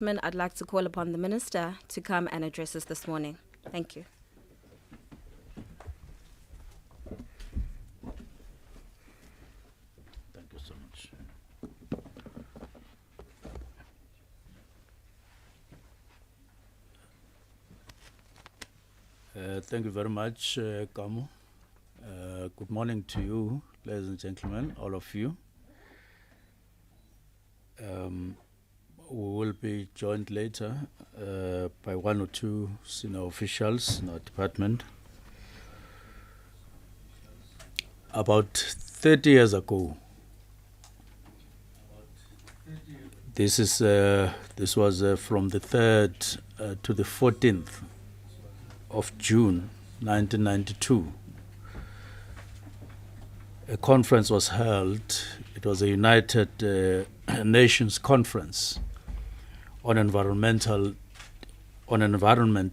I'd like to call upon the Minister to come and address us this morning. Thank you. Thank you so much. Thank you very much, Kamu. Good morning to you, ladies and gentlemen, all of you. We will be joined later by one or two senior officials in our department. About 30 years ago, this was from the 3rd to the 14th of June 1992. A conference was held. It was a United Nations conference on environment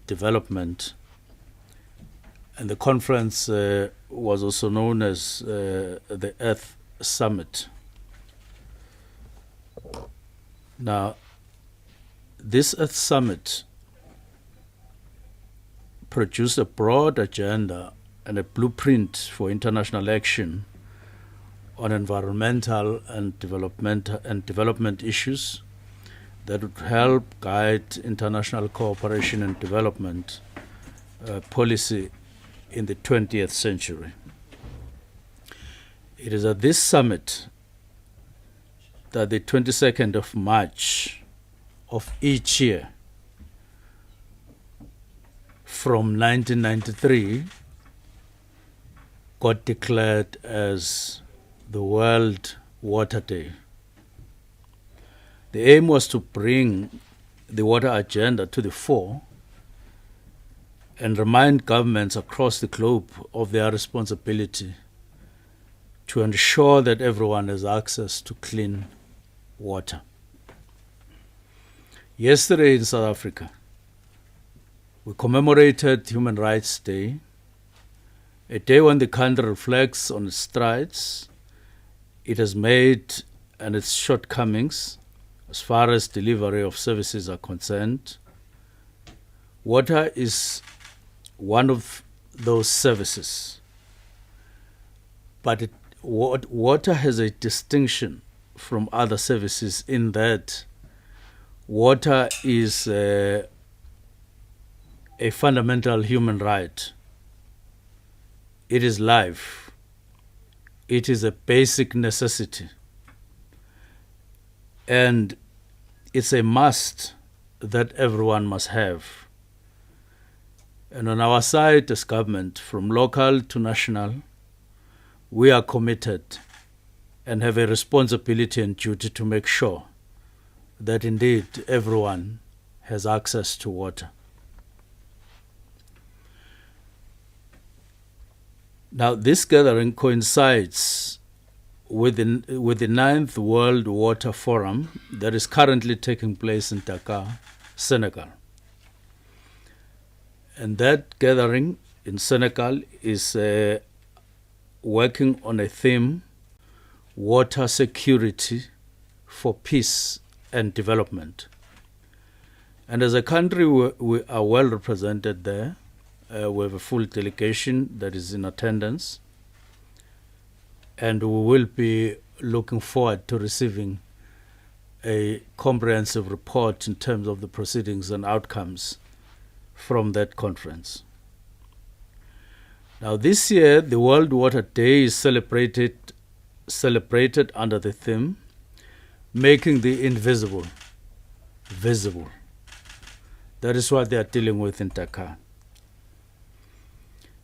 development, and the conference was also known as the Earth Summit. Now, this Earth Summit produced a broad agenda and a blueprint for international action on environmental and development issues that would help guide international cooperation and development policy in the 20th century. It is at this summit that the 22nd of March of each year from 1993 got declared as the World Water Day. The aim was to bring the water agenda to the fore and remind governments across the globe of their responsibility to ensure that everyone has access to clean water. Yesterday in South Africa, we commemorated Human Rights Day, a day when the country reflects on its strides it has made and its shortcomings as far as delivery of services are concerned. Water is one of those services, but water has a distinction from other services in that water is a fundamental human right. It is life. It is a basic necessity. And it's a must that everyone must have. And on our side as government, from local to national, we are committed and have a responsibility and duty to make sure that indeed everyone has access to water. Now, this gathering coincides with the 9th World Water Forum that is currently taking place in Dakar, Senegal. And that gathering in Senegal is working on a theme, water security for peace and development. And as a country, we are well represented there. We have a full delegation that is in attendance, and we will be looking forward to receiving a comprehensive report in terms of the proceedings and outcomes from that conference. Now, this year, the World Water Day is celebrated under the theme, making the invisible visible. That is what they are dealing with in Dakar.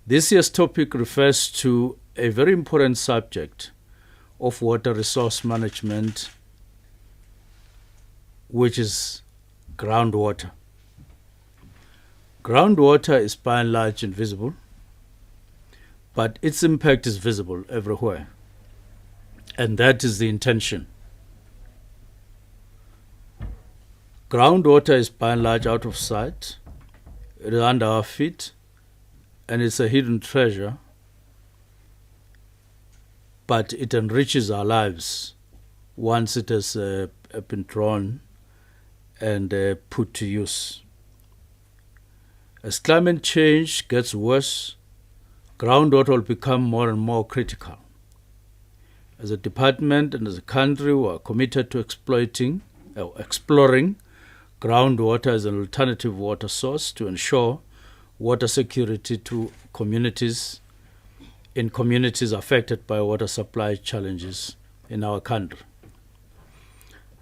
This year's topic refers to a very important subject of water resource management, which is groundwater. Groundwater is by and large invisible, but its impact is visible everywhere. And that is the intention. Groundwater is by and large out of sight. It is under our feet, and it's a hidden treasure, but it enriches our lives once it has been drawn and put to use. As climate change gets worse, groundwater will become more and more critical. As a department and as a country, we are committed to exploring groundwater as an alternative water source to ensure water security to communities affected by water supply challenges in our country.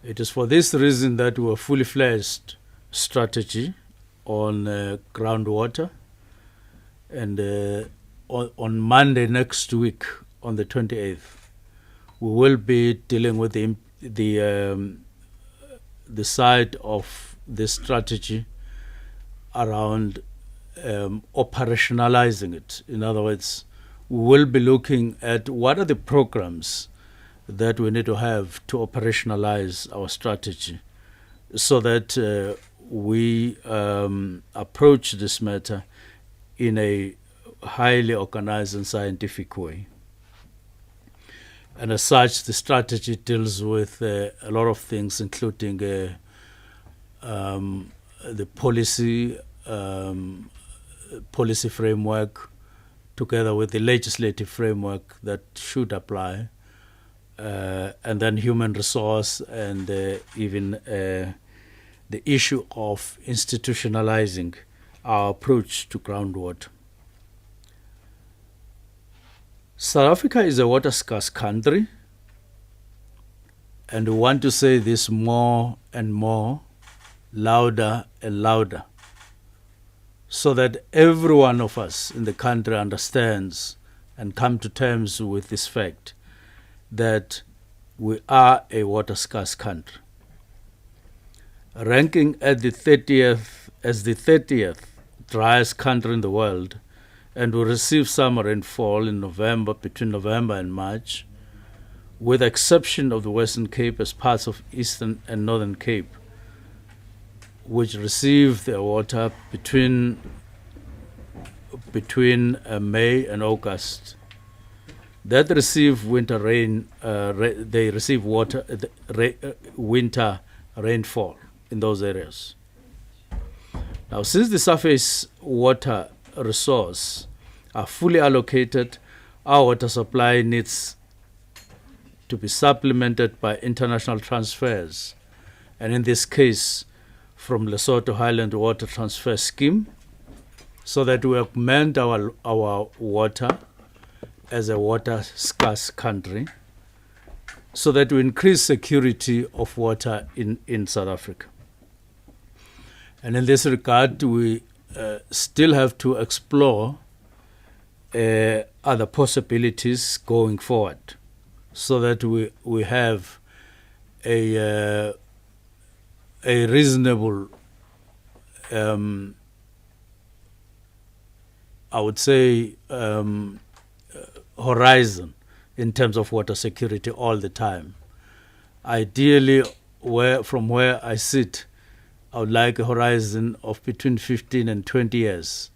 It is for this reason that we have a fully fledged strategy on groundwater, and on Monday next week, on the 28th, we will be dealing with the side of the strategy around operationalizing it. In other words, we will be looking at what are the programs that we need to have to operationalize our strategy so that we approach this matter in a highly organized and scientific way. And as such, the strategy deals with a lot of things, including the policy framework, together with the legislative framework that should apply, and then human resource, and even the issue of institutionalizing our approach to groundwater. South Africa is a water-scarce country, and we want to say this more and more, louder and louder, so that every one of us in the country understands and come to terms with this fact that we are a water-scarce country. Ranking at the 30th driest country in the world, and we receive summer rainfall in November, between November and March, with the exception of the Western Cape as parts of Eastern and Northern Cape, which receive their water between May and August. That receive winter rain, they receive winter rainfall in those areas. Now, since the surface water resource are fully allocated, our water supply needs to be supplemented by international transfers, and in this case from Lesotho Highland Water Transfer Scheme, so that we augment our water as a water-scarce country, so that we increase security of water in South Africa. And in this regard, we still have to explore other possibilities going forward, so that we have a reasonable, I would say, horizon in terms of water security all the time. Ideally, from where I sit, I would like a horizon of between 15 and 20 years,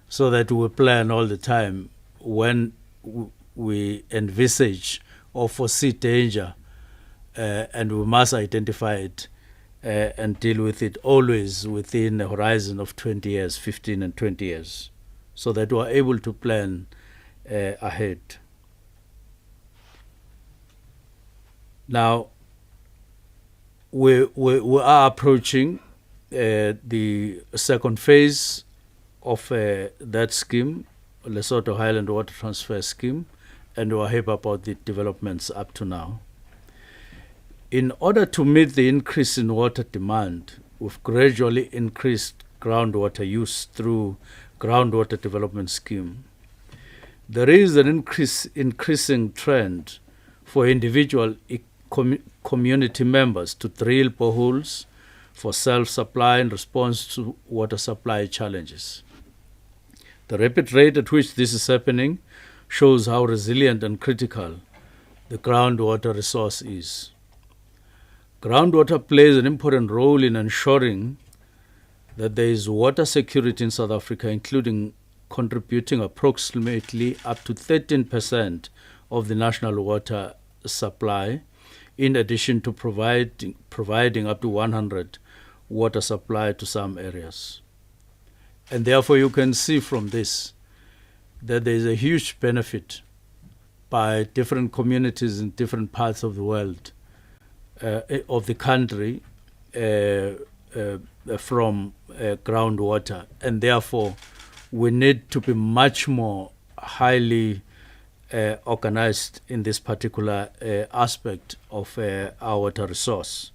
so that we plan all the time when we envisage or foresee danger, and we must identify it and deal with it always within a horizon of 20 years, 15 and 20 years, so that we are able to plan ahead. Now, we are approaching the second phase of that scheme, Lesotho Highland Water Transfer Scheme, and we are happy about the developments up to now. In order to meet the increase in water demand, we've gradually increased groundwater use through Groundwater Development Scheme. There is an increasing trend for individual community members to drill boreholes for self-supply in response to water supply challenges. The rapid rate at which this is happening shows how resilient and critical the groundwater resource is. Groundwater plays an important role in ensuring that there is water security in South Africa, including contributing approximately up to 13% of the national water supply, in addition to providing up to 100 water supply to some areas. And therefore you can see from this that there is a huge benefit by different communities in different parts of the world, of the country, from groundwater. And therefore we need to be much more highly organized in this particular aspect of our water resource.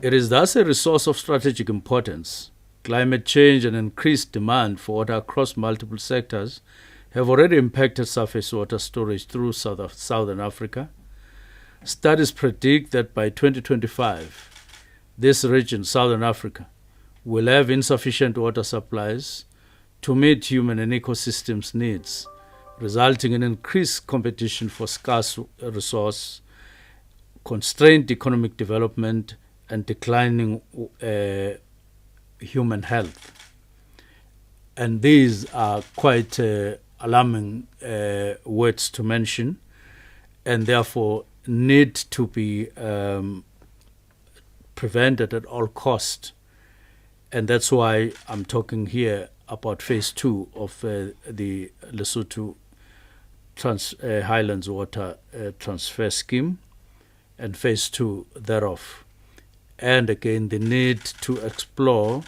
It is thus a resource of strategic importance. Climate change and increased demand for water across multiple sectors have already impacted surface water storage through Southern Africa. Studies predict that by 2025, this region, Southern Africa, will have insufficient water supplies to meet human and ecosystems needs, resulting in increased competition for scarce resource, constrained economic development, and declining human health. And these are quite alarming words to mention, and therefore need to be prevented at all cost. And that's why I'm talking here about phase 2 of the Lesotho Highlands Water Transfer Scheme, and phase 2 thereof. And again, the need to explore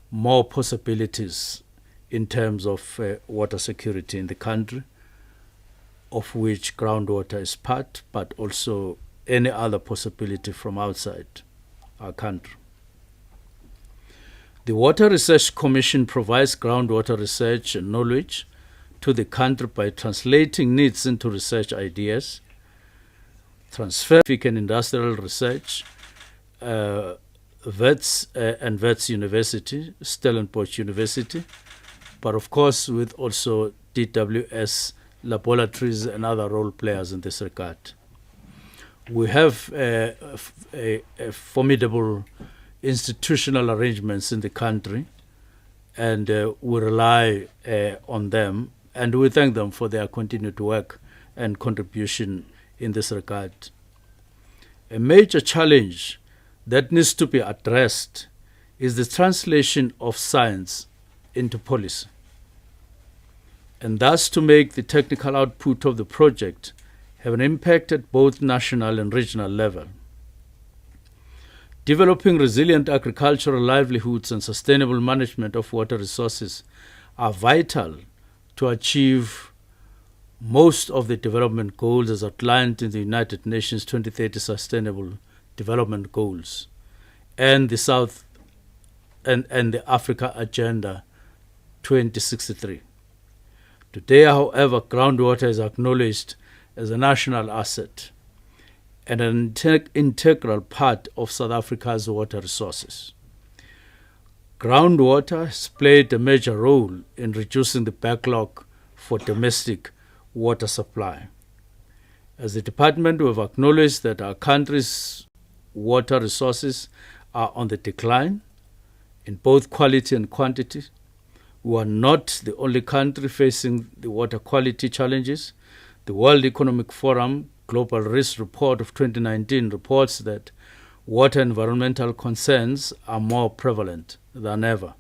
more possibilities in terms of water security in the country, of which groundwater is part, but also any other possibility from outside our country. The Water Research Commission provides groundwater research and knowledge to the country by translating needs into research ideas, transfer and industrial research, Wits and Wits University, Stellenbosch University, but of course with also DWS laboratories and other role players in this regard. We have a formidable institutional arrangements in the country, and we rely on them, and we thank them for their continued work and contribution in this regard. A major challenge that needs to be addressed is the translation of science into policy, and thus to make the technical output of the project have an impact at both national and regional level. Developing resilient agricultural livelihoods and sustainable management of water resources are vital to achieve most of the development goals as outlined in the United Nations 2030 Sustainable Development Goals and the South and the Africa Agenda 2063. Today, however, groundwater is acknowledged as a national asset and an integral part of South Africa's water resources. Groundwater has played a major role in reducing the backlog for domestic water supply. As the department, we have acknowledged that our country's water resources are on the decline in both quality and quantity. We are not the only country facing the water quality challenges. The World Economic Forum Global Risk Report of 2019 reports that water environmental concerns are more prevalent than ever.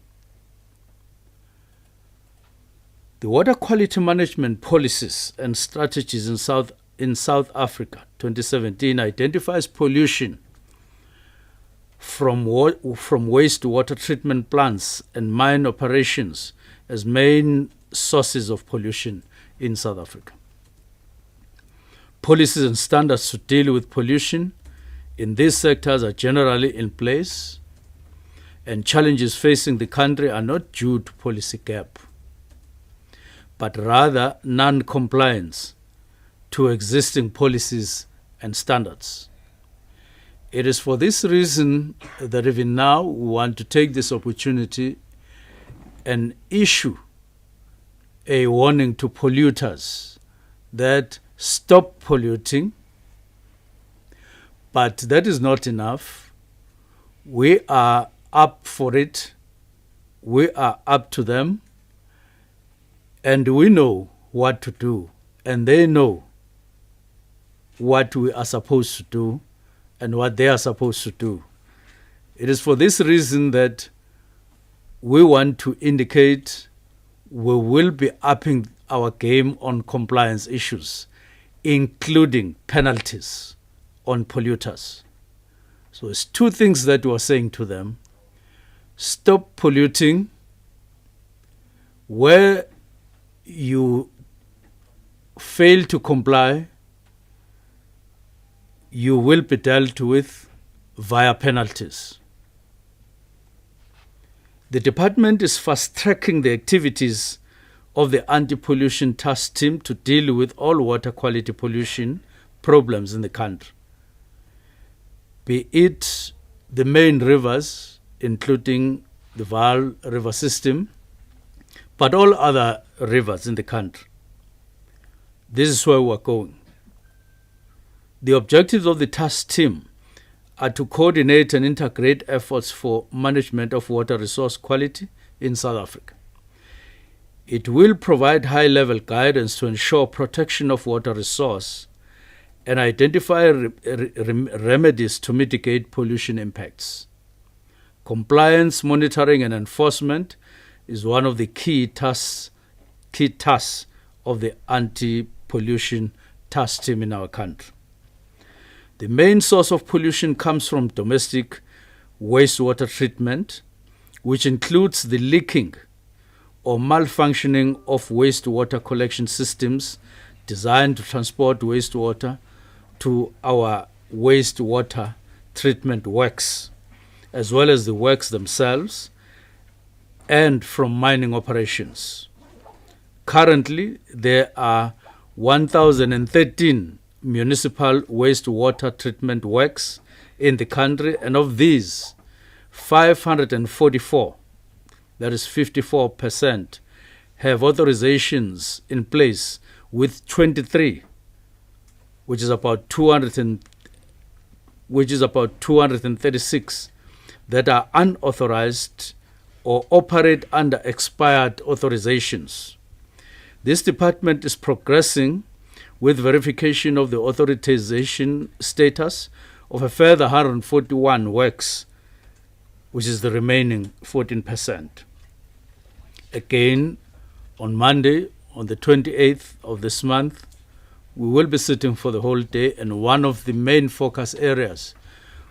The water quality management policies and strategies in South Africa 2017 identifies pollution from wastewater treatment plants and mine operations as main sources of pollution in South Africa. Policies and standards to deal with pollution in these sectors are generally in place, and challenges facing the country are not due to policy gap, but rather non-compliance to existing policies and standards. It is for this reason that even now we want to take this opportunity and issue a warning to polluters that stop polluting. But that is not enough. We are up for it. We are up to them. And we know what to do. And they know what we are supposed to do and what they are supposed to do. It is for this reason that we want to indicate we will be upping our game on compliance issues, including penalties on polluters. So it's two things that we're saying to them. Stop polluting. Where you fail to comply, you will be dealt with via penalties. The department is fast-tracking the activities of the anti-pollution task team to deal with all water quality pollution problems in the country, be it the main rivers, including the Vaal River system, but all other rivers in the country. This is where we're going. The objectives of the task team are to coordinate and integrate efforts for management of water resource quality in South Africa. It will provide high-level guidance to ensure protection of water resource and identify remedies to mitigate pollution impacts. Compliance, monitoring, and enforcement is one of the key tasks of the anti-pollution task team in our country. The main source of pollution comes from domestic wastewater treatment, which includes the leaking or malfunctioning of wastewater collection systems designed to transport wastewater to our wastewater treatment works, as well as the works themselves, and from mining operations. Currently, there are 1,013 municipal wastewater treatment works in the country, and of these, 544, that is 54%, have authorizations in place, with 23, which is about 236, that are unauthorized or operate under expired authorizations. This department is progressing with verification of the authorization status of a further 141 works, which is the remaining 14%. Again, on Monday, on the 28th of this month, we will be sitting for the whole day, and one of the main focus areas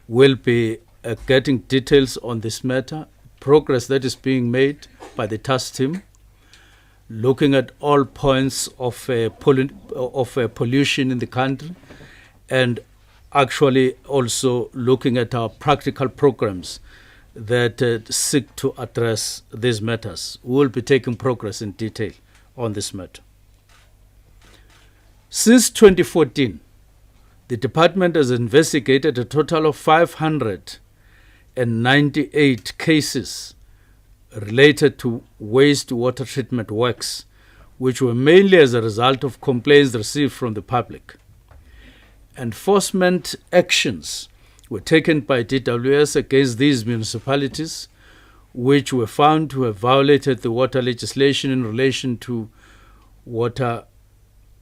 will be getting details on this matter, progress that is being made by the task team, looking at all points of pollution in the country, and actually also looking at our practical programs that seek to address these matters. We will be taking progress in detail on this matter. Since 2014, the department has investigated a total of 598 cases related to wastewater treatment works, which were mainly as a result of complaints received from the public. Enforcement actions were taken by DWS against these municipalities, which were found to have violated the water legislation in relation to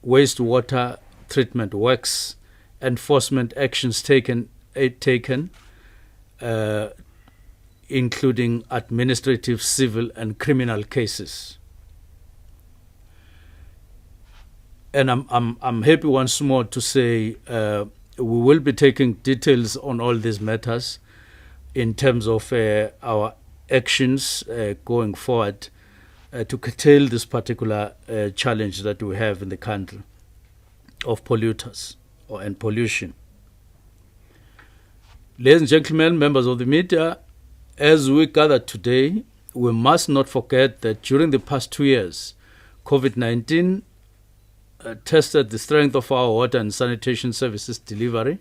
wastewater treatment works. Enforcement actions taken including administrative, civil, and criminal cases. And I'm happy once more to say we will be taking details on all these matters in terms of our actions going forward to curtail this particular challenge that we have in the country of polluters and pollution. Ladies and gentlemen, members of the media, as we gather today, we must not forget that during the past 2 years, COVID-19 tested the strength of our water and sanitation services delivery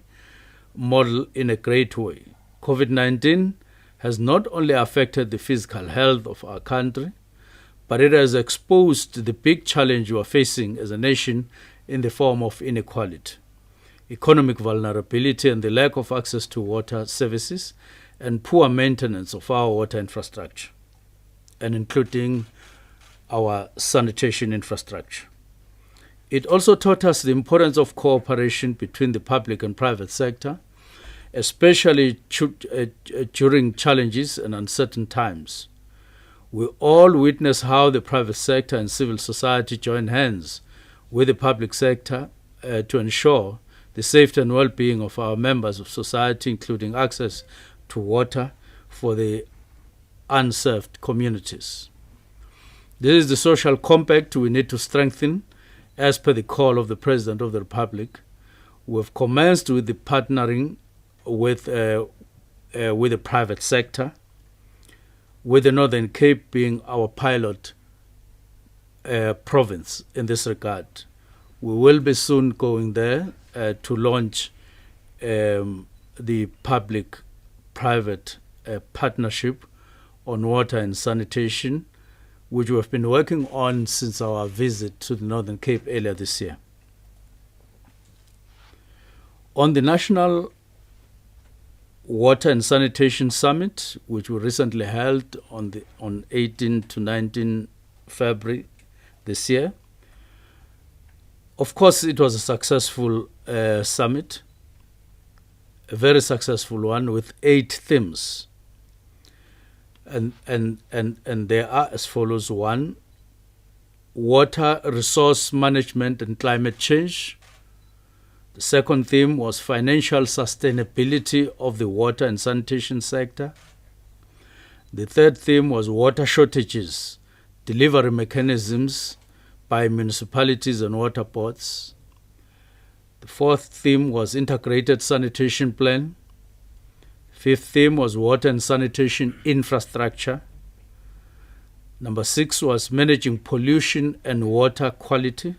model in a great way. COVID-19 has not only affected the physical health of our country, but it has exposed the big challenge we are facing as a nation in the form of inequality, economic vulnerability, and the lack of access to water services, and poor maintenance of our water infrastructure, and including our sanitation infrastructure. It also taught us the importance of cooperation between the public and private sector especially during challenges and uncertain times. We all witness how the private sector and civil society join hands with the public sector to ensure the safety and well-being of our members of society, including access to water for the unserved communities. This is the social compact we need to strengthen as per the call of the President of the Republic. We have commenced with the partnering with the private sector, with the Northern Cape being our pilot province in this regard. We will be soon going there to launch the public-private partnership on water and sanitation, which we have been working on since our visit to the Northern Cape earlier this year. On the National Water and Sanitation Summit, which we recently held on 18 to 19 February this year, of course, it was a successful summit, a very successful one with 8 themes. And they are as follows. 1, water resource management and climate change. The second theme was financial sustainability of the water and sanitation sector. The third theme was water shortages, delivery mechanisms by municipalities and water boards. The fourth theme was integrated sanitation plan. Fifth theme was water and sanitation infrastructure. Number 6 was managing pollution and water quality.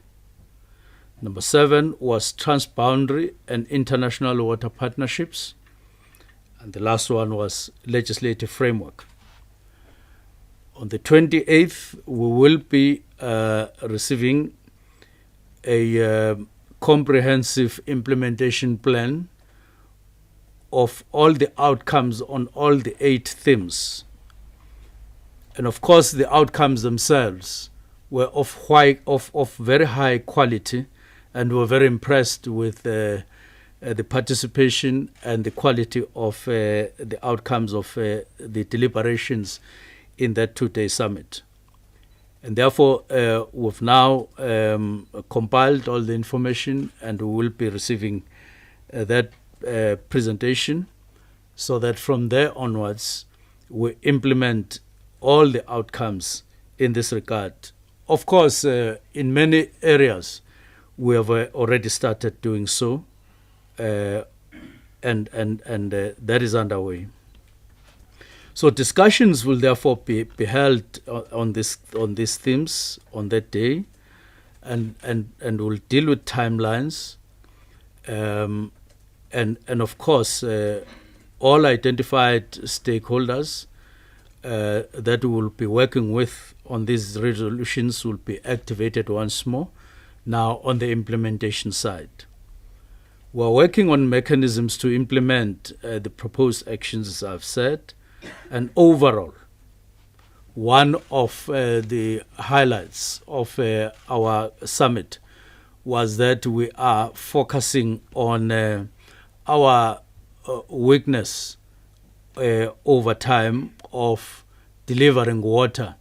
Number 7 was transboundary and international water partnerships. And the last one was legislative framework. On the 28th, we will be receiving a comprehensive implementation plan of all the outcomes on all the 8 themes. And of course, the outcomes themselves were of very high quality, and we're very impressed with the participation and the quality of the outcomes of the deliberations in that 2-day summit. And therefore, we've now compiled all the information, and we will be receiving that presentation, so that from there onwards we implement all the outcomes in this regard. Of course, in many areas we have already started doing so, and that is underway. So discussions will therefore be held on these themes on that day, and will deal with timelines. And of course, all identified stakeholders that we will be working with on these resolutions will be activated once more, now on the implementation side. We are working on mechanisms to implement the proposed actions, as I've said, and overall, one of the highlights of our summit was that we are focusing on our weakness over time of delivering water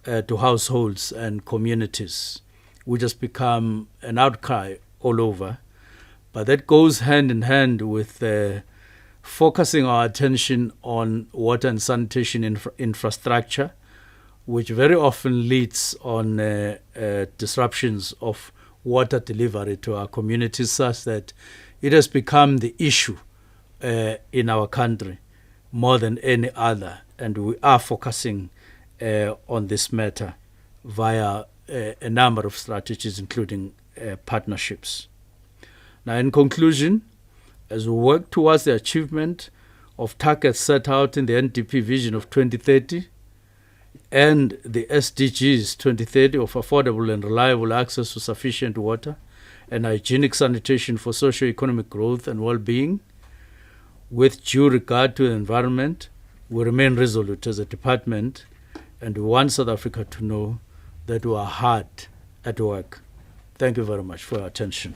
to households and communities, which has become an outcry all over. But that goes hand in hand with focusing our attention on water and sanitation infrastructure, which very often leads on disruptions of water delivery to our communities, such that it has become the issue in our country more than any other, and we are focusing on this matter via a number of strategies, including partnerships. Now, in conclusion, as we work towards the achievement of targets set out in the NDP Vision of 2030 and the SDGs 2030 of affordable and reliable access to sufficient water and hygienic sanitation for socio-economic growth and well-being, with due regard to the environment, we remain resolute as a department, and we want South Africa to know that we are hard at work. Thank you very much for your attention.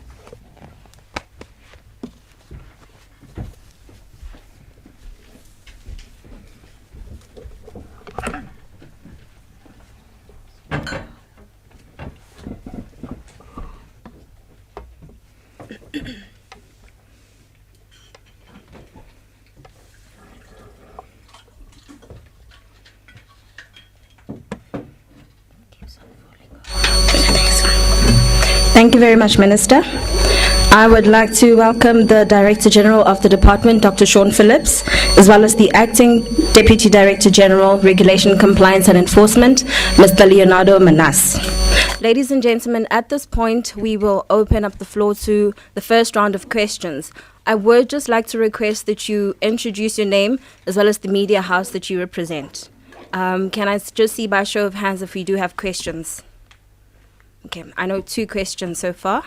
Thank you very much, Minister. I would like to welcome the Director General of the Department, Dr. Sean Phillips, as well as the Acting Deputy Director General, Regulation, Compliance and Enforcement, Mr. Leonardo Manas. Ladies and gentlemen, at this point, we will open up the floor to the first round of questions. I would just like to request that you introduce your name as well as the media house that you represent. Can I just see by show of hands if we do have questions? Okay, I know 2 questions so far.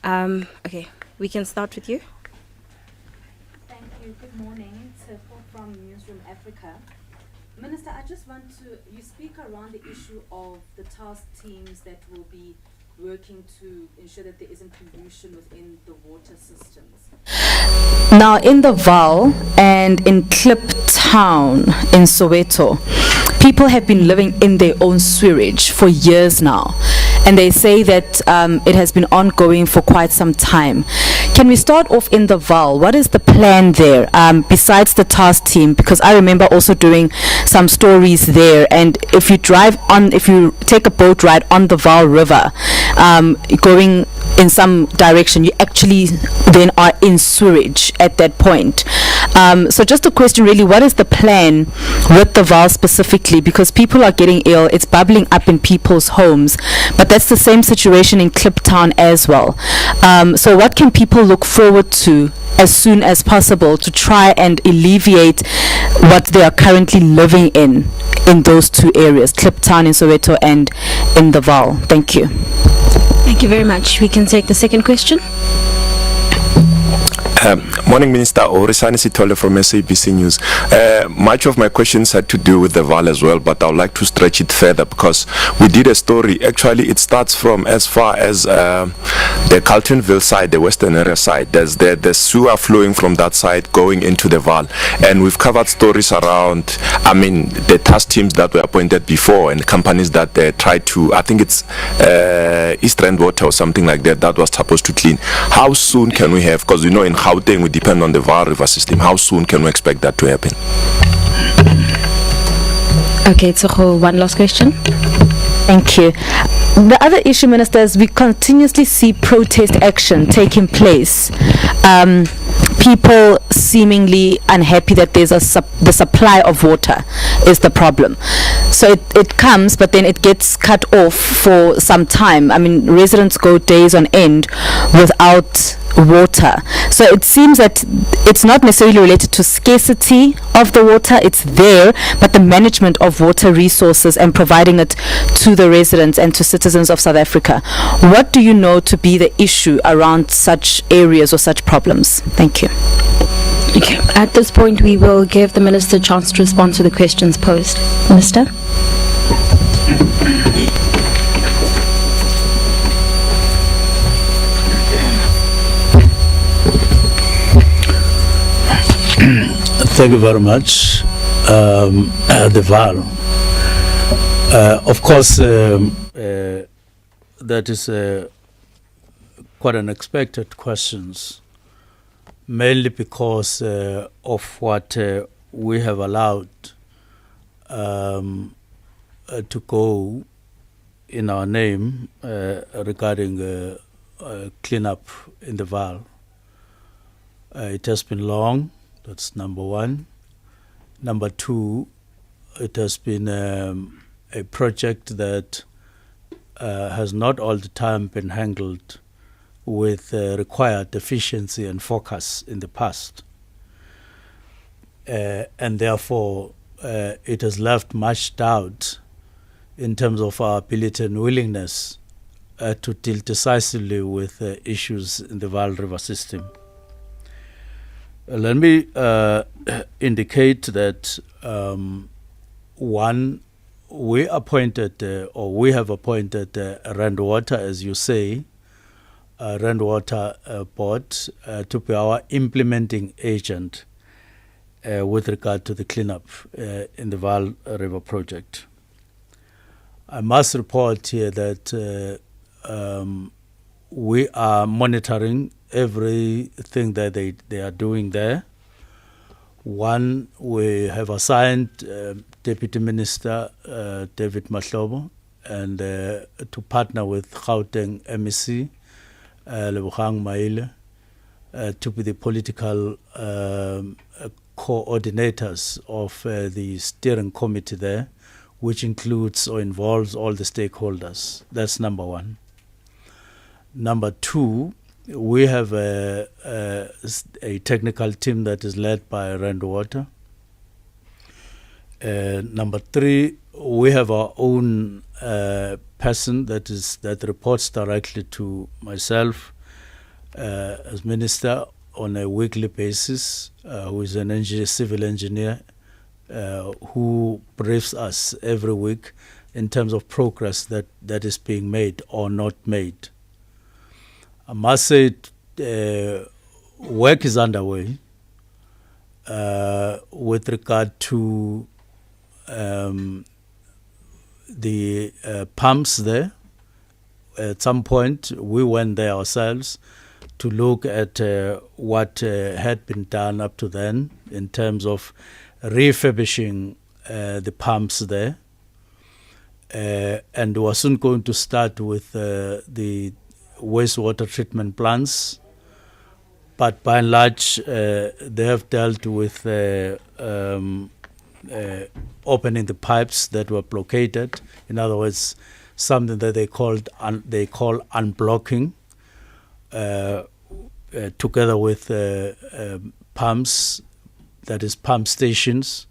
Okay, we can start with you. Thank you. Good morning. It's Paul from Newsroom Africa. Minister, I just want to, you speak around the issue of the task teams that will be working to ensure that there isn't pollution within the water systems. Now, in the Vaal and in Klip Town in Soweto, people have been living in their own sewage for years now. And they say that it has been ongoing for quite some time. Can we start off in the Vaal? What is the plan there besides the task team? Because I remember also doing some stories there. And if you take a boat ride on the Vaal River, going in some direction, you actually then are in sewage at that point. So just a question really, what is the plan with the Vaal specifically? Because people are getting ill, it's bubbling up in people's homes, but that's the same situation in Klip Town as well. So what can people look forward to as soon as possible to try and alleviate what they are currently living in those 2 areas, Klip Town in Soweto and in the Vaal? Thank you. Thank you very much. We can take the second question. Morning, Minister. Orisani Sitole from SABC News. Much of my questions had to do with the Vaal as well, but I would like to stretch it further because we did a story. Actually, it starts from as far as the Carltonville side, the western area side. There's the sewer flowing from that side going into the Vaal. And we've covered stories around, the task teams that were appointed before and companies that tried to, I think it's East Rand Water or something like that, that was supposed to clean. How soon can we have, because in Gauteng we depend on the Vaal River system, how soon can we expect that to happen? Okay, so one last question. Thank you. The other issue, Minister, is we continuously see protest action taking place. People seemingly unhappy that there's the supply of water is the problem. So it comes, but then it gets cut off for some time. Residents go days on end without water. So it seems that it's not necessarily related to scarcity of the water, it's there, but the management of water resources and providing it to the residents and to citizens of South Africa. What do you know to be the issue around such areas or such problems? Thank you. Okay. At this point, we will give the Minister a chance to respond to the questions posed. Minister? Thank you very much. The Vaal. Of course, that is quite unexpected questions, mainly because of what we have allowed to go in our name regarding cleanup in the Vaal. It has been long. That's number one. Number two, it has been a project that has not all the time been handled with required efficiency and focus in the past. And therefore, it has left much doubt in terms of our ability and willingness to deal decisively with issues in the Vaal River system. Let me indicate that one, we have appointed Rand Water, as you say, Rand Water Board to be our implementing agent with regard to the cleanup in the Vaal River project. I must report here that we are monitoring everything that they are doing there. One, we have assigned Deputy Minister David Mahlobo and to partner with Gauteng MEC Lebogang Maile, to be the political coordinators of the steering committee there, which includes or involves all the stakeholders. That's number one. Number two, we have a technical team that is led by Randwater. Number three, we have our own person that reports directly to myself as minister on a weekly basis, who is an civil engineer, who briefs us every week in terms of progress that is being made or not made. I must say, work is underway with regard to the pumps there. At some point, we went there ourselves to look at what had been done up to then in terms of refurbishing the pumps there. And we're soon going to start with the wastewater treatment plants. But by and large, they have dealt with opening the pipes that were blockaded. In other words, something that they call unblocking, together with pumps, that is pump stations,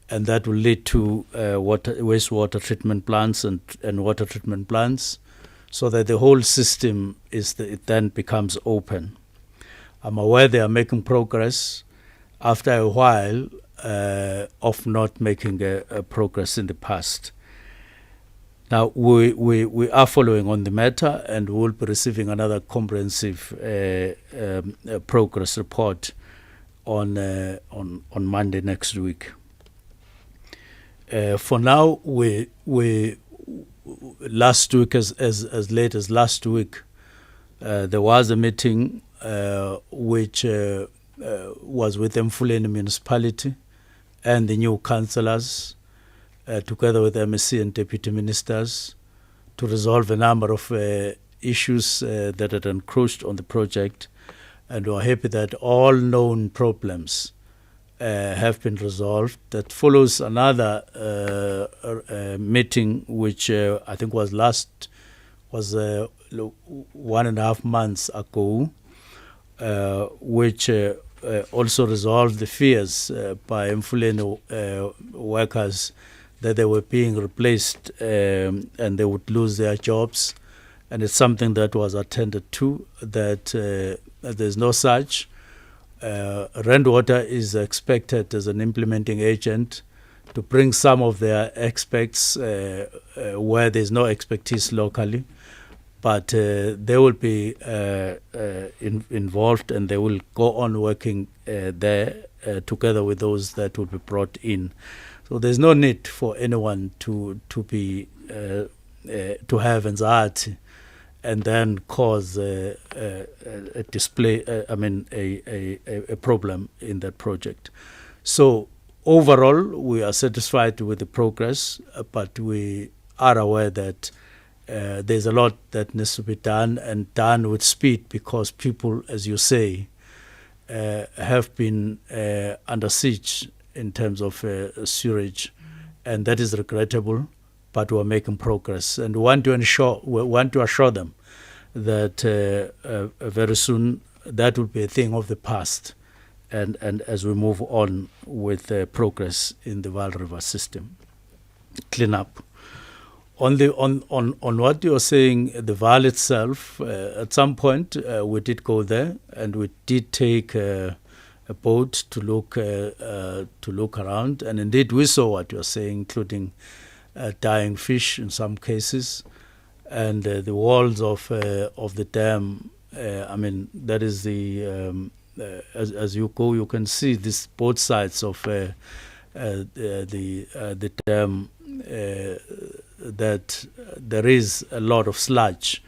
and that will lead to wastewater treatment plants and water treatment plants, so that the whole system it then becomes open. I'm aware they are making progress after a while of not making a progress in the past. Now, we are following on the matter, and we will be receiving another comprehensive progress report on Monday next week. For now, we last week, as late as last week, there was a meeting which was with Mfuleni municipality and the new councillors, together with MEC and deputy ministers, to resolve a number of issues that had encroached on the project. And we're happy that all known problems have been resolved. That follows another meeting, which I think was 1.5 months ago, which also resolved the fears by Mfuleni workers that they were being replaced and they would lose their jobs. And it's something that was attended to, that there's no such. Randwater is expected as an implementing agent to bring some of their experts where there's no expertise locally, but they will be involved, and they will go on working there together with those that will be brought in. So there's no need for anyone to have anxiety and then cause a problem in that project. So overall, we are satisfied with the progress, but we are aware that there's a lot that needs to be done, and done with speed, because people, as you say, have been under siege in terms of sewage, and that is regrettable. But we're making progress, and we want to assure them that very soon that will be a thing of the past, and as we move on with progress in the Vaal River system cleanup. On what you're saying, the Vaal itself, at some point we did go there, and we did take a boat to look around, and indeed we saw what you're saying, including dying fish in some cases, and the walls of the dam. That is the as you go, you can see this both sides of the dam, that there is a lot of sludge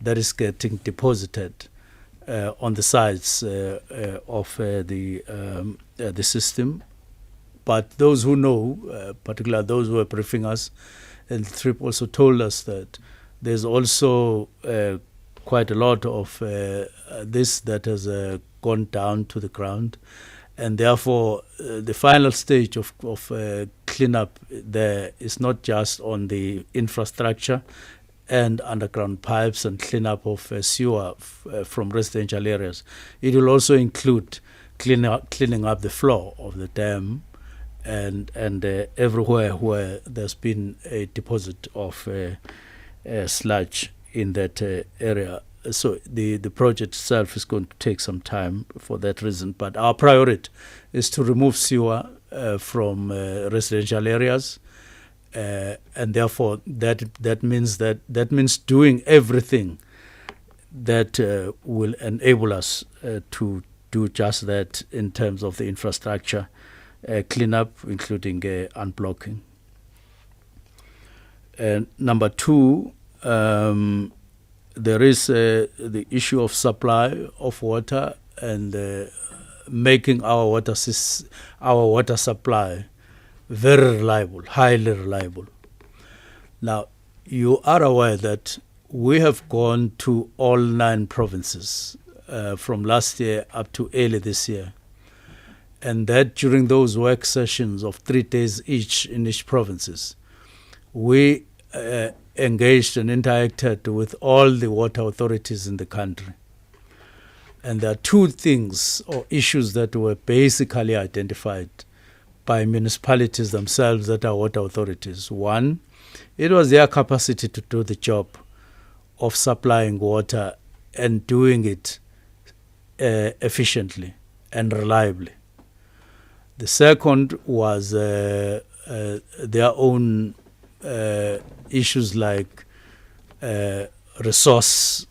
that is getting deposited on the sides of the system. But those who know, particularly those who are briefing us, and the trip also told us that there's also quite a lot of this that has gone down to the ground, and therefore the final stage of cleanup there is not just on the infrastructure and underground pipes and cleanup of sewer from residential areas. It will also include cleaning up the floor of the dam and everywhere where there's been a deposit of sludge in that area. So the project itself is going to take some time for that reason. But our priority is to remove sewer from residential areas, and therefore that means doing everything that will enable us to do just that in terms of the infrastructure cleanup, including unblocking. Number two, there is the issue of supply of water and making our water supply very reliable, highly reliable. Now, you are aware that we have gone to all 9 provinces from last year up to early this year, and that during those work sessions of 3 days each in each provinces, we engaged and interacted with all the water authorities in the country. And there are 2 things or issues that were basically identified by municipalities themselves that are water authorities. One, it was their capacity to do the job of supplying water and doing it efficiently and reliably. The second was their own issues like resource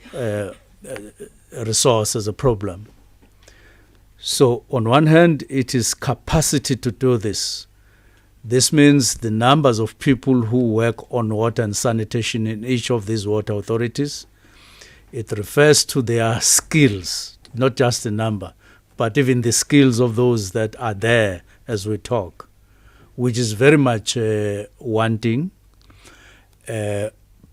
as a problem. So on one hand, it is capacity to do this. This means the numbers of people who work on water and sanitation in each of these water authorities. It refers to their skills, not just the number, but even the skills of those that are there as we talk, which is very much wanting.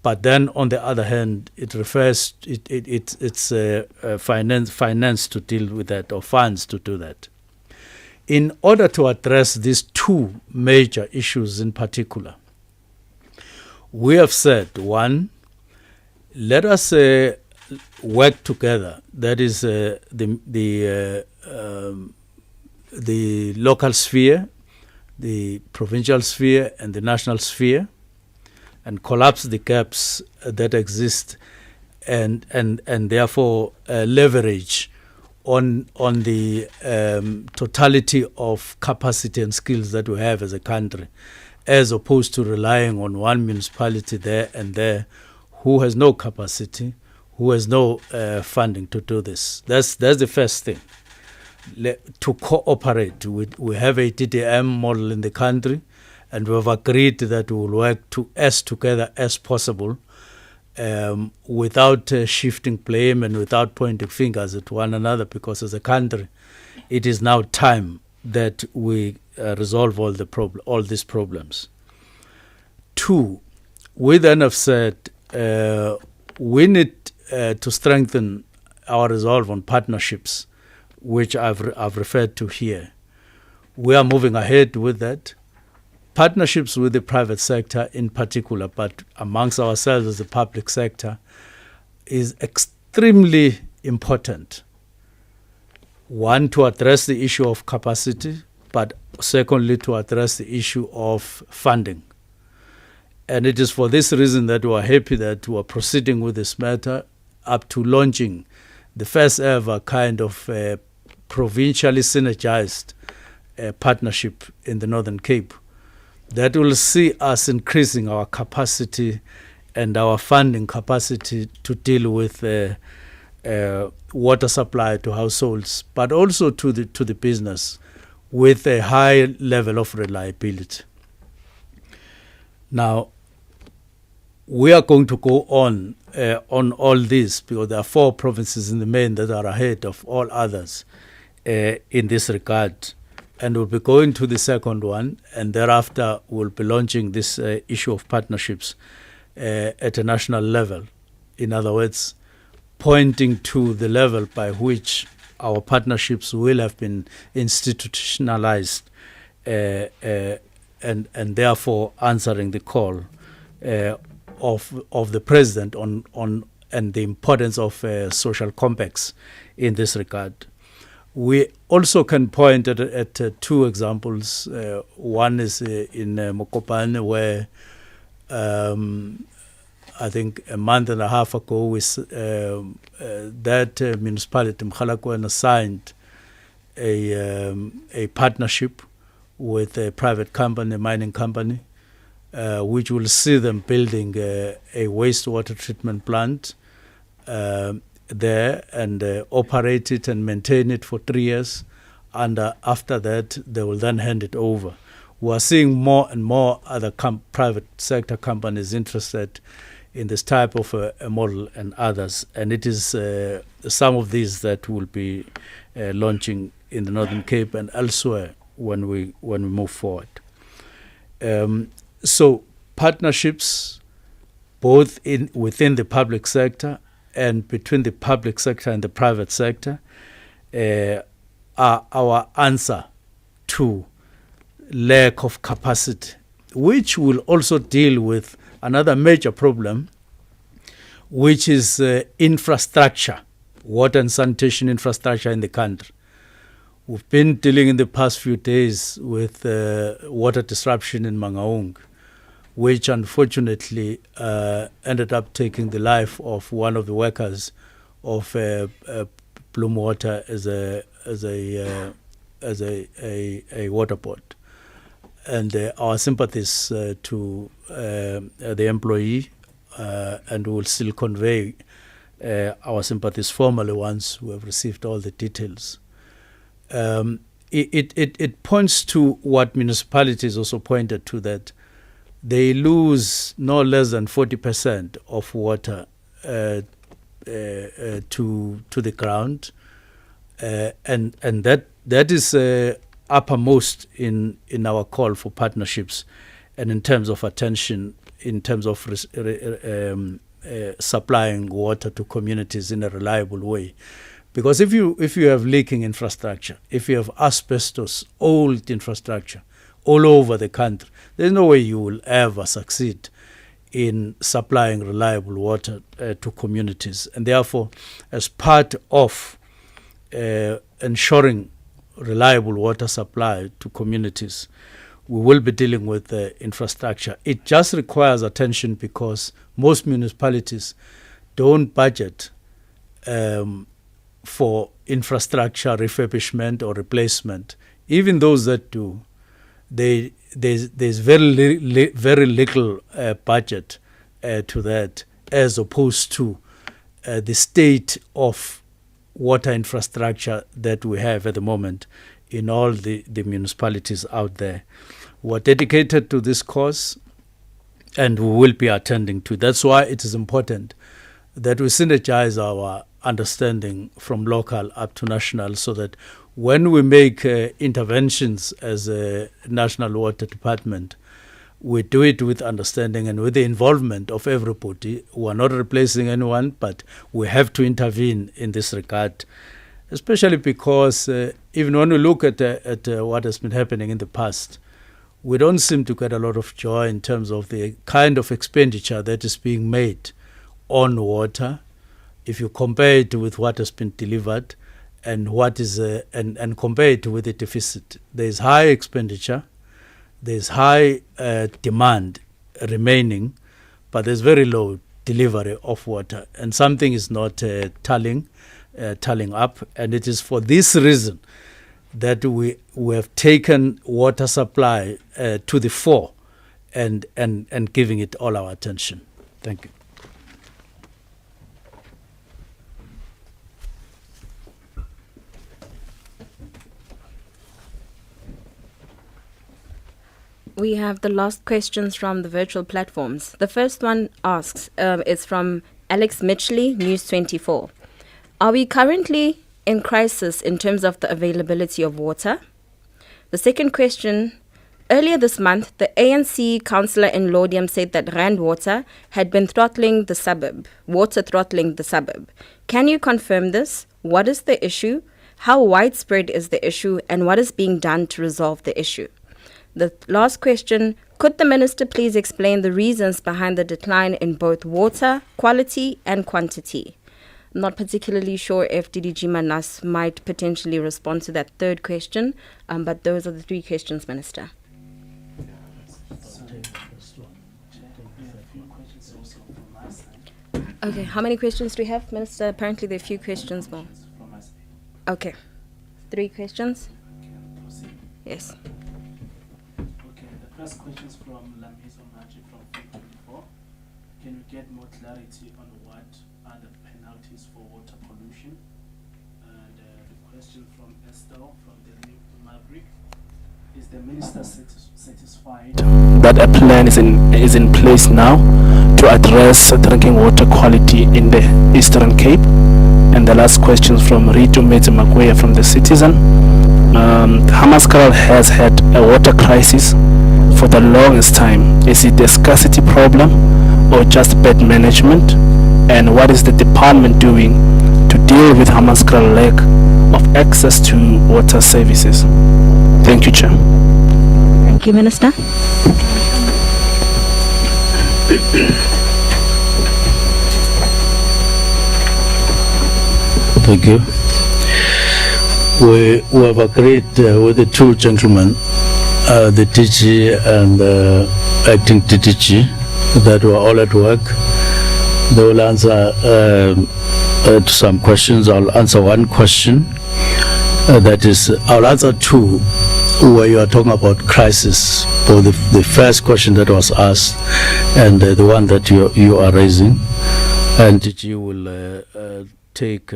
But then, on the other hand, it refers it's finance to deal with that, or funds to do that. In order to address these 2 major issues in particular, we have said, one, let us work together. That is the local sphere, the provincial sphere, and the national sphere, and collapse the gaps that exist, and therefore leverage on the totality of capacity and skills that we have as a country, as opposed to relying on one municipality there and there who has no capacity, who has no funding to do this. That's the first thing. To cooperate. We have a TDM model in the country, and we have agreed that we will work as together as possible, without shifting blame and without pointing fingers at one another, because as a country, it is now time that we resolve all these problems. 2, we then have said we need to strengthen our resolve on partnerships, which I've referred to here. We are moving ahead with that. Partnerships with the private sector in particular, but amongst ourselves as the public sector, is extremely important. One, to address the issue of capacity, but secondly, to address the issue of funding. And it is for this reason that we are happy that we are proceeding with this matter up to launching the first ever kind of provincially synergized partnership in the Northern Cape that will see us increasing our capacity and our funding capacity to deal with water supply to households, but also to the business, with a high level of reliability. Now, we are going to go on all this, because there are 4 provinces in the main that are ahead of all others in this regard. And we'll be going to the second one, and thereafter we'll be launching this issue of partnerships at a national level. In other words, pointing to the level by which our partnerships will have been institutionalized and therefore answering the call of the president on and the importance of social compacts in this regard. We also can point at two examples. One is in Mokopane, where I think a month and a half ago, that municipality, Mchalakwena, signed a partnership with a private company, a mining company, which will see them building a wastewater treatment plant there and operate it and maintain it for 3 years. And after that, they will then hand it over. We are seeing more and more other private sector companies interested in this type of a model and others. And it is some of these that will be launching in the Northern Cape and elsewhere when we move forward. So partnerships both within the public sector and between the public sector and the private sector are our answer to lack of capacity, which will also deal with another major problem, which is infrastructure, water and sanitation infrastructure in the country. We've been dealing in the past few days with water disruption in Mangaung, which unfortunately ended up taking the life of one of the workers of Bloom Water as a water board. And our sympathies to the employee, and we will still convey our sympathies formally once we have received all the details. It points to what municipalities also pointed to, that they lose no less than 40% of water to the ground, and that is uppermost in our call for partnerships, and in terms of attention, in terms of supplying water to communities in a reliable way. Because if you have leaking infrastructure, if you have asbestos, old infrastructure all over the country, there's no way you will ever succeed in supplying reliable water to communities. And therefore, as part of ensuring reliable water supply to communities, we will be dealing with infrastructure. It just requires attention because most municipalities don't budget for infrastructure refurbishment or replacement. Even those that do, there's very little budget to that, as opposed to the state of water infrastructure that we have at the moment in all the municipalities out there. We're dedicated to this cause, and we will be attending to it. That's why it is important that we synergize our understanding from local up to national, so that when we make interventions as a National Water Department, we do it with understanding and with the involvement of everybody. We're not replacing anyone, but we have to intervene in this regard, especially because even when we look at what has been happening in the past, we don't seem to get a lot of joy in terms of the kind of expenditure that is being made on water. If you compare it with what has been delivered and what is and compare it with the deficit, there is high expenditure, there is high demand remaining, but there's very low delivery of water, and something is not tallying up. And it is for this reason that we have taken water supply to the fore and giving it all our attention. Thank you. We have the last questions from the virtual platforms. The first one asks, is from Alex Mitchley, News 24. Are we currently in crisis in terms of the availability of water? The second question Earlier this month, the ANC councillor in Laudium said that Rand Water had been throttling the suburb, water throttling the suburb. Can you confirm this? What is the issue? How widespread is the issue, and what is being done to resolve the issue? The last question, could the minister please explain the reasons behind the decline in both water quality and quantity? I'm not particularly sure if DDG Manas might potentially respond to that third question, but those are the three questions, Minister. Okay, how many questions do we have, Minister? Apparently there are a few questions more. Okay, 3 questions? Yes. Okay, the first question is from Lamiso Maji from 324. Can you get more clarity on what are the penalties for water pollution? And the question from Estelle from the New Maverick. Is the minister satisfied that a plan is in place now to address drinking water quality in the Eastern Cape? And the last question is from Rito Metemakwea from the Citizen. Hammanskraal has had a water crisis for the longest time. Is it a scarcity problem or just bad management? And what is the department doing to deal with Hammanskraal lack of access to water services? Thank you, Chair. Thank you, Minister. Thank you. We have agreed with the two gentlemen, the DG and acting DDG, that were all at work. They will answer to some questions. I'll answer one question. That is, I'll answer two where you are talking about crisis, or the first question that was asked and the one that you are raising. And DG will take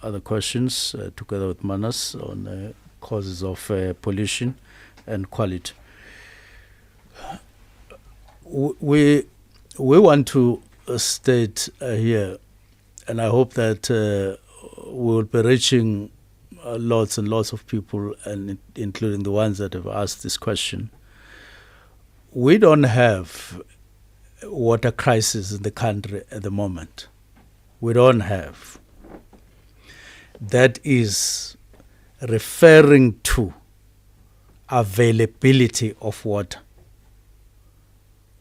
other questions together with Manas on causes of pollution and quality. We want to state here, and I hope that we will be reaching lots and lots of people, and including the ones that have asked this question. We don't have water crisis in the country at the moment. We don't have. That is referring to availability of water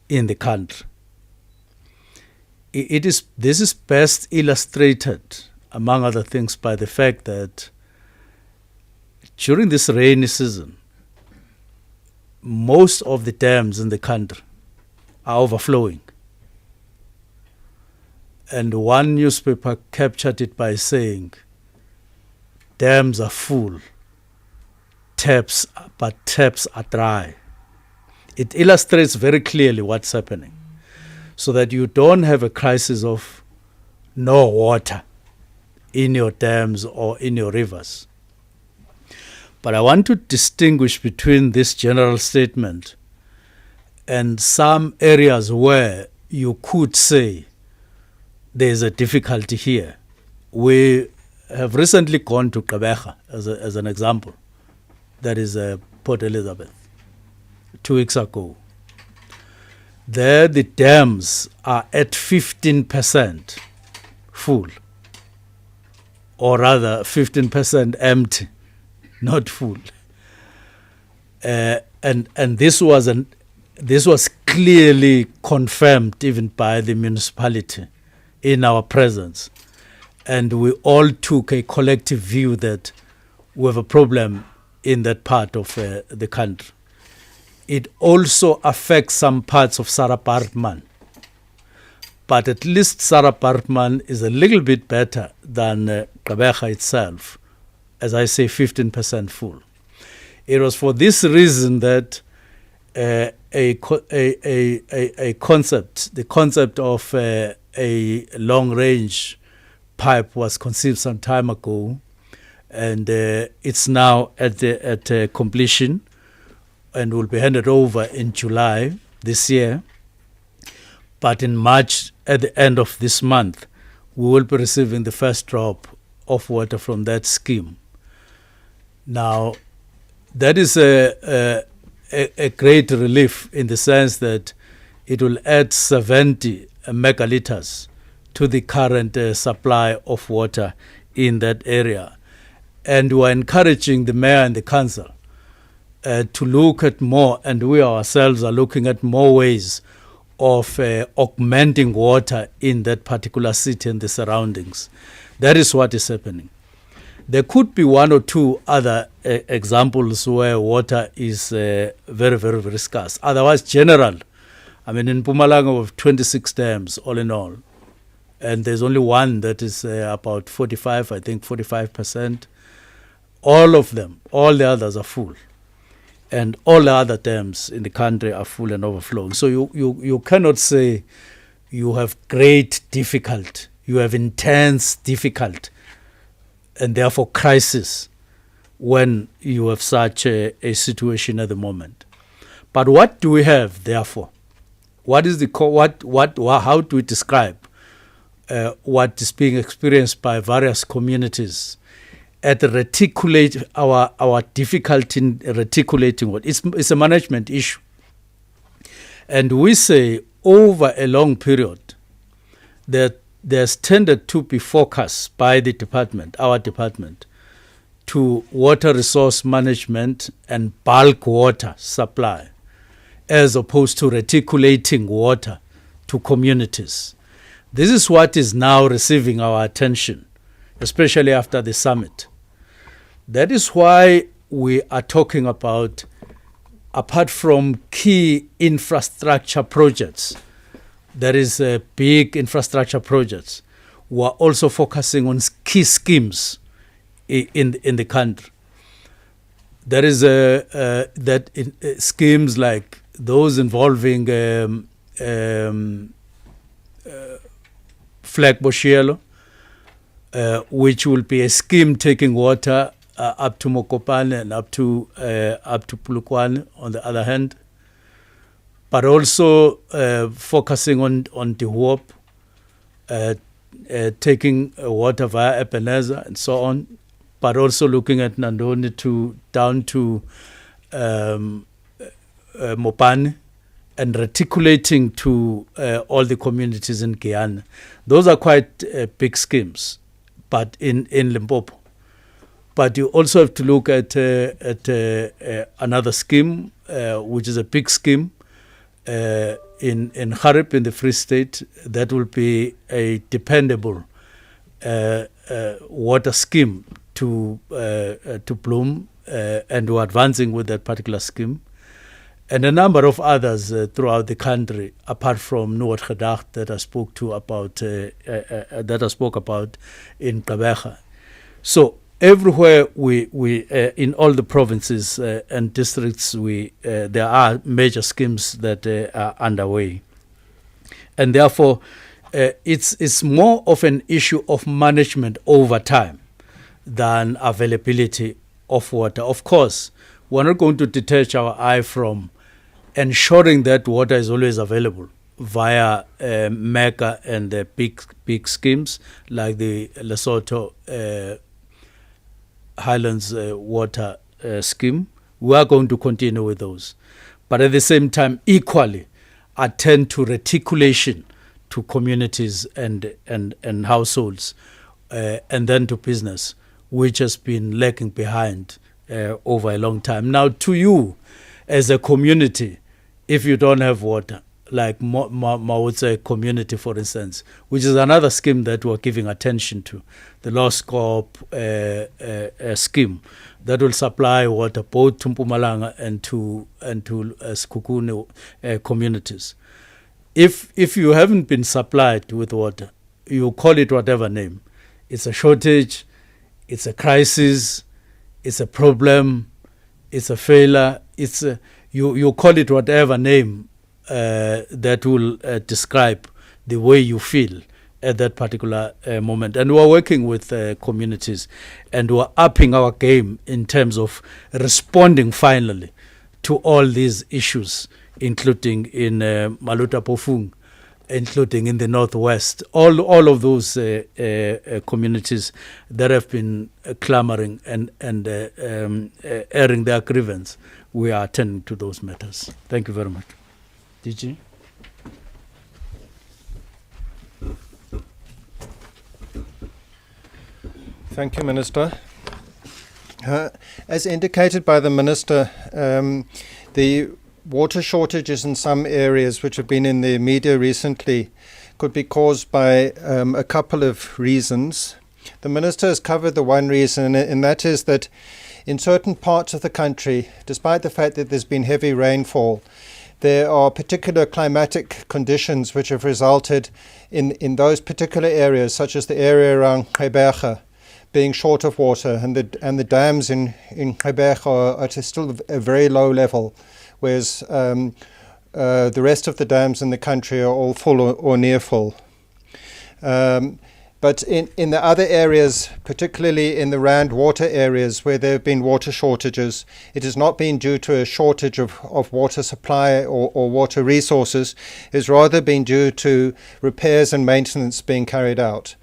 in the country. This is best illustrated, among other things, by the fact that during this rainy season, most of the dams in the country are overflowing. And one newspaper captured it by saying, dams are full, but taps are dry. It illustrates very clearly what's happening, so that you don't have a crisis of no water in your dams or in your rivers. But I want to distinguish between this general statement and some areas where you could say there's a difficulty here. We have recently gone to Gqeberha as an example. That is Port Elizabeth, 2 weeks ago. There the dams are at 15% full, or rather 15% empty, not full. And this was clearly confirmed even by the municipality in our presence. And we all took a collective view that we have a problem in that part of the country. It also affects some parts of Sarah Bartman. But at least Sarah Bartman is a little bit better than Gqeberha itself. As I say, 15% full. It was for this reason that the concept of a long-range pipe was conceived some time ago, and it's now at completion and will be handed over in July this year. But in March, at the end of this month, we will be receiving the first drop of water from that scheme. Now, that is a a great relief in the sense that it will add 70 megaliters to the current supply of water in that area. And we're encouraging the mayor and the council to look at more, and we ourselves are looking at more ways of augmenting water in that particular city and the surroundings. That is what is happening. There could be one or two other examples where water is very, very, very scarce. Otherwise, general, I mean, in Mpumalanga we have 26 dams all in all. And there's only one that is about 45%. All of them, all the others are full. And all the other dams in the country are full and overflowing. So you cannot say you have great difficulty, you have intense difficulty, and therefore crisis when you have such a situation at the moment. But what do we have, therefore? What is how do we describe what is being experienced by various communities at our difficulty in reticulating what? It's a management issue. And we say over a long period that there's tended to be focus by the department, our department, to water resource management and bulk water supply, as opposed to reticulating water to communities. This is what is now receiving our attention, especially after the summit. That is why we are talking about, apart from key infrastructure projects, there is a big infrastructure projects. We are also focusing on key schemes in the country. There is schemes like those involving Flag Boshielo, which will be a scheme taking water up to Mokopane and up to Polokwane on the other hand, but also focusing on Dihuop, taking water via Ebenezer and so on, but also looking at Nandoni down to Mopane and reticulating to all the communities in Guyana. Those are quite big schemes, but in Limpopo. But you also have to look at another scheme, which is a big scheme, in Harip in the Free State. That will be a dependable water scheme to bloom, and we're advancing with that particular scheme. And a number of others throughout the country, apart from Noord Gedacht that I spoke about in Gqeberha. So everywhere we in all the provinces and districts, there are major schemes that are underway, and therefore it's more of an issue of management over time than availability of water. Of course, we're not going to detach our eye from ensuring that water is always available via mega and the big schemes like the Lesotho Highlands water scheme. We are going to continue with those. But at the same time, equally, attend to reticulation to communities and households, and then to business, which has been lagging behind over a long time. Now, to you, as a community, if you don't have water, like Mawutse community, for instance, which is another scheme that we're giving attention to, the low scope scheme that will supply water both to Mpumalanga and to Sekhukhune communities. If you haven't been supplied with water, you call it whatever name. It's a shortage, it's a crisis, it's a problem, it's a failure, you call it whatever name that will describe the way you feel at that particular moment. And we're working with communities, and we're upping our game in terms of responding finally to all these issues, including in Maluta Pofung, including in the Northwest, all of those communities that have been clamoring and airing their grievance. we are attending to those matters. Thank you very much. DG? Thank you, Minister. As indicated by the Minister, the water shortages in some areas which have been in the media recently could be caused by a couple of reasons. The Minister has covered the one reason, and that is that in certain parts of the country, despite the fact that there's been heavy rainfall, there are particular climatic conditions which have resulted in those particular areas, such as the area around Gqeberha, being short of water, and the dams in Gqeberha are at still a very low level, whereas the rest of the dams in the country are all full or near full. But in the other areas, particularly in the Rand water areas where there have been water shortages, it has not been due to a shortage of water supply or water resources. It's rather been due to repairs and maintenance being carried out.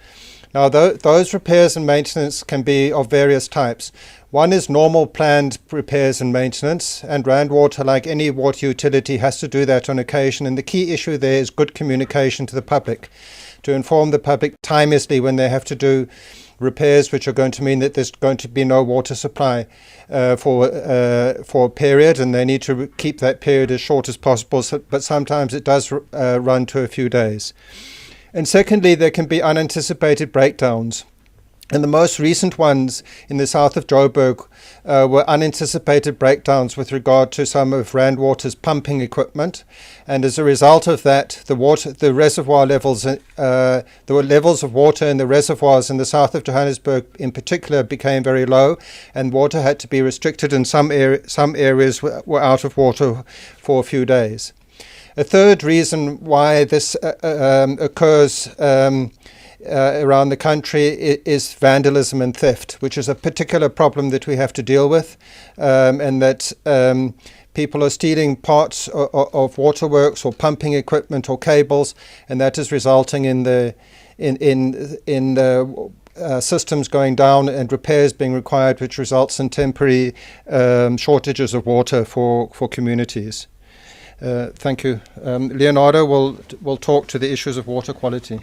Now, those repairs and maintenance can be of various types. One is normal planned repairs and maintenance, and Rand Water, like any water utility, has to do that on occasion. And the key issue there is good communication to the public, to inform the public timeously when they have to do repairs which are going to mean that there's going to be no water supply for a period, and they need to keep that period as short as possible, but sometimes it does run to a few days. And secondly, there can be unanticipated breakdowns. And the most recent ones in the south of Joburg were unanticipated breakdowns with regard to some of Rand Water's pumping equipment. And as a result of that, the reservoir levels, the levels of water in the reservoirs in the south of Johannesburg in particular became very low, and water had to be restricted, and some areas were out of water for a few days. A third reason why this occurs around the country is vandalism and theft, which is a particular problem that we have to deal with, and that people are stealing parts of waterworks or pumping equipment or cables, and that is resulting in the systems going down and repairs being required, which results in temporary shortages of water for communities. Thank you. Leonardo will talk to the issues of water quality.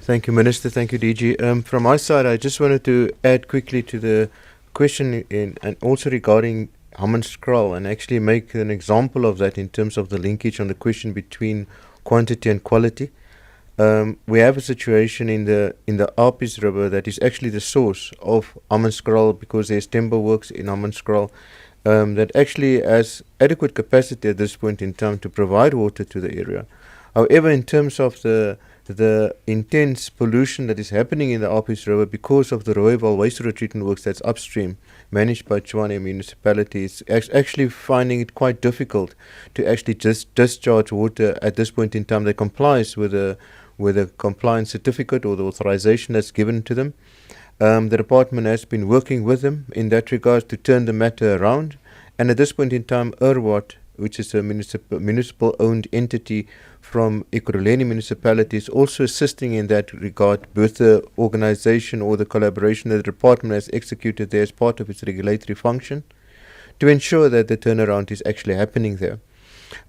Thank you, Minister. Thank you, DG. From my side, I just wanted to add quickly to the question and also regarding Hammanskraal, and actually make an example of that in terms of the linkage on the question between quantity and quality. We have a situation in the Apis River that is actually the source of Hammanskraal, because there's timber works in Hammanskraal that actually has adequate capacity at this point in time to provide water to the area. However, in terms of the intense pollution that is happening in the Apis River because of the Rooiwal wastewater treatment works that's upstream, managed by Tshwane municipality, is actually finding it quite difficult to actually just discharge water at this point in time that complies with a compliance certificate or the authorization that's given to them. The department has been working with them in that regard to turn the matter around, and at this point in time, Urwat, which is a municipal-owned entity from Ekurhuleni municipality, is also assisting in that regard with the organization or the collaboration that the department has executed there as part of its regulatory function to ensure that the turnaround is actually happening there.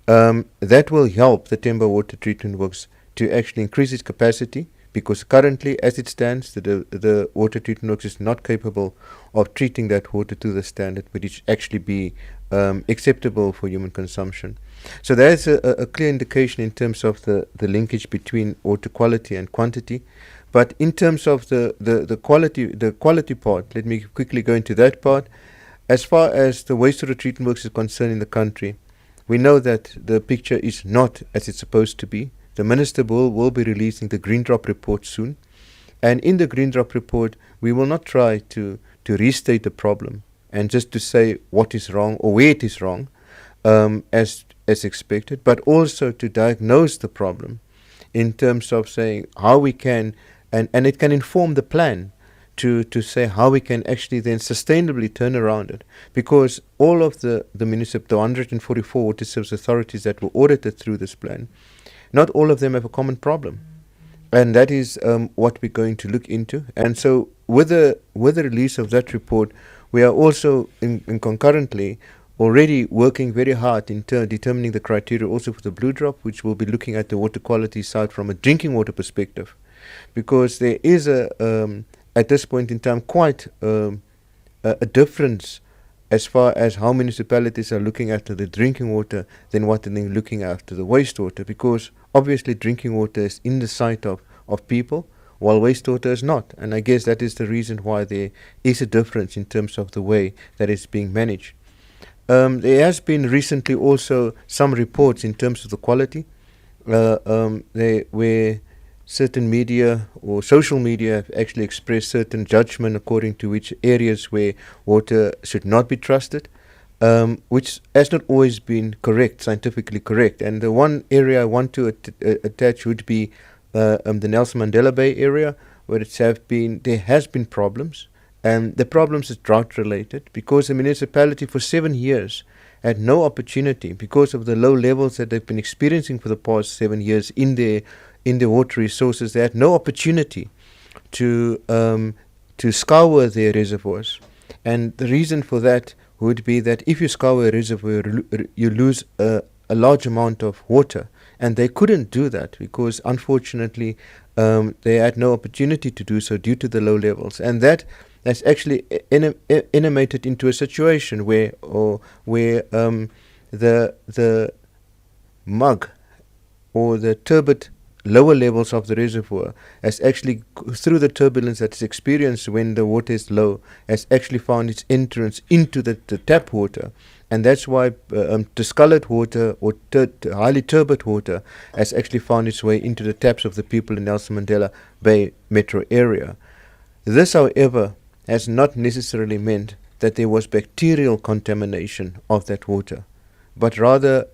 That will help the timber water treatment works to actually increase its capacity, because currently, as it stands, the water treatment works is not capable of treating that water to the standard which actually be acceptable for human consumption. So there's a clear indication in terms of the linkage between water quality and quantity. But in terms of the quality part, let me quickly go into that part. As far as the wastewater treatment works is concerned in the country, we know that the picture is not as it's supposed to be. The Minister will be releasing the Green Drop report soon. And in the Green Drop report, we will not try to restate the problem and just to say what is wrong or where it is wrong, as expected, but also to diagnose the problem in terms of saying how we can, and it can inform the plan to say how we can actually then sustainably turn around it. Because all of the 144 water service authorities that were audited through this plan, not all of them have a common problem. and that is what we're going to look into. And so with the release of that report, we are also in concurrently already working very hard in determining the criteria also for the blue drop, which will be looking at the water quality side from a drinking water perspective, because there is at this point in time quite a difference as far as how municipalities are looking after the drinking water than what they're looking after the wastewater, because obviously drinking water is in the sight of people, while wastewater is not. And I guess that is the reason why there is a difference in terms of the way that it's being managed. There has been recently also some reports in terms of the quality, where certain media or social media have actually expressed certain judgment according to which areas where water should not be trusted, which has not always been correct, scientifically correct. And the one area I want to attach would be the Nelson Mandela Bay area, where there has been problems. And the problems is drought related, because the municipality for 7 years had no opportunity, because of the low levels that they've been experiencing for the past 7 years in their water resources. They had no opportunity to scour their reservoirs. And the reason for that would be that if you scour a reservoir, you lose a large amount of water. And they couldn't do that because, unfortunately, they had no opportunity to do so due to the low levels. And that has actually animated into a situation where the mug or the turbid lower levels of the reservoir has actually, through the turbulence that is experienced when the water is low, has actually found its entrance into the tap water. And that's why discolored water or highly turbid water has actually found its way into the taps of the people in Nelson Mandela Bay metro area. This, however, has not necessarily meant that there was bacterial contamination of that water, but rather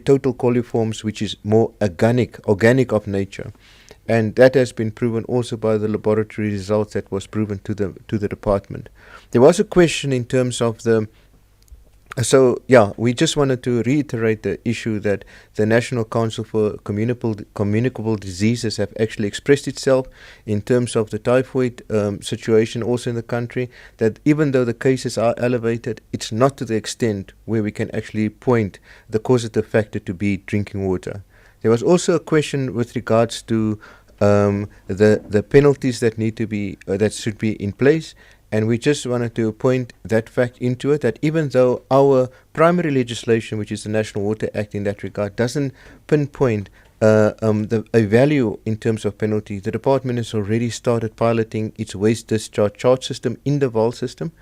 total coliforms, which is more organic of nature. And that has been proven also by the laboratory results that was proven to the department. There was a question in terms of we just wanted to reiterate the issue that the National Council for Communicable Diseases have actually expressed itself in terms of the typhoid situation also in the country, that even though the cases are elevated, it's not to the extent where we can actually point the causative factor to be drinking water. There was also a question with regards to the penalties that need to be that should be in place. And we just wanted to point that fact into it, that even though our primary legislation, which is the National Water Act in that regard, doesn't pinpoint a value in terms of penalty, the department has already started piloting its waste discharge charge system in the VAL system.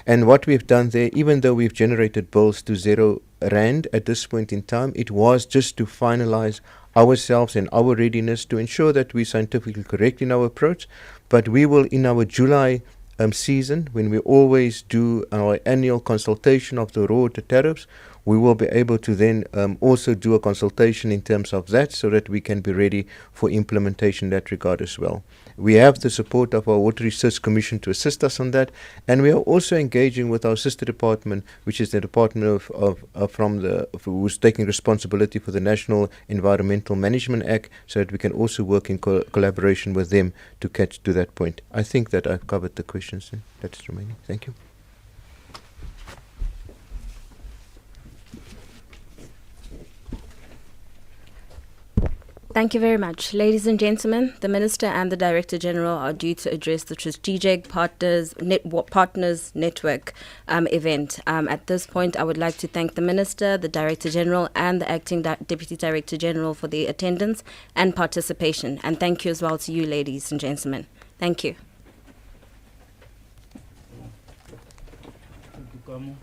And what we've done there, even though we've generated bills to R0 at this point in time, it was just to finalize ourselves and our readiness to ensure that we're scientifically correct in our approach. But we will, in our July season, when we always do our annual consultation of the raw water tariffs, we will be able to then also do a consultation in terms of that, so that we can be ready for implementation in that regard as well. We have the support of our Water Research Commission to assist us on that, and we are also engaging with our sister department, which is the Department who's taking responsibility for the National Environmental Management Act, so that we can also work in collaboration with them to catch to that point. I think that I've covered the questions that is remaining. Thank you. Thank you very much. Ladies and gentlemen, the Minister and the Director General are due to address the Strategic Partners Network event. At this point, I would like to thank the Minister, the Director General, and the Acting Deputy Director General for their attendance and participation. And thank you as well to you, ladies and gentlemen. Thank you. Thank you, Kamu.